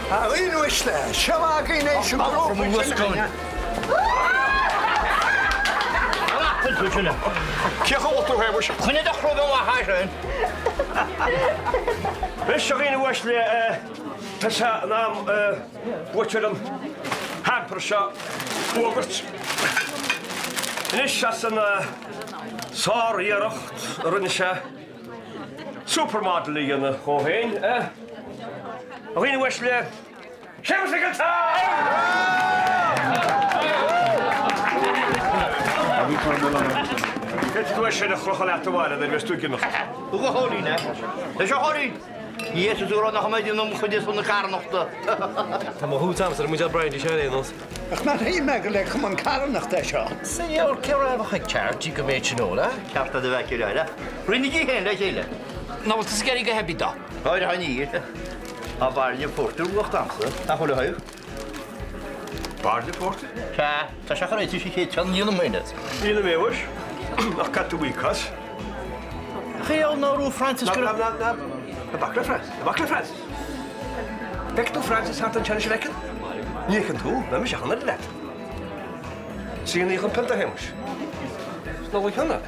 Un wisle, siamag i neis yw grwp. Ciach o otw hefwys. Chwne da chrwyd o'n wahaid. Fes o'ch un wisle, tasa nam wytwyr yn hamper sa wogwrt. Nis as yn sor i arocht yr yn isa supermodel i yn o hyn. O'ch un wisle, Siamas y Gyd dwi'n eisiau dechrau chol at y wan, yna dwi'n gynnych. Dwi'n holi, ne? Ys o holi? Yes, ys o'r anach yma dyn nhw'n chwydys o'n y car noch da. Ta mo hwt amser, mwyn Brian di siarad enos. Ach na rhi megale chymon carnach da sio. Sy'n yw'r cewr efo chag chart, ti'n gymaint yn ôl, e? Chart o dy fec i'r oed, e? Rwy'n i gi hen, da cheile? Na, wyt ti'n sgeri gyhebu da? Oed ha'n i. A barn i'r portr wrth amser. A chwilio hwyr. Barn i'r portr? Ta siach ar eich i chi tan un o'n mynydd. Un y mewys. Ach cadw wycas. Chi o'n rw Francis gyda... Na. Y bacla Francis. Y bacla Francis. Becto Francis hat yn chanish lecken. Nich yn tŵ, na mi siach yn yr let. Sy'n nich yn penta hemwys. Snol i hynna.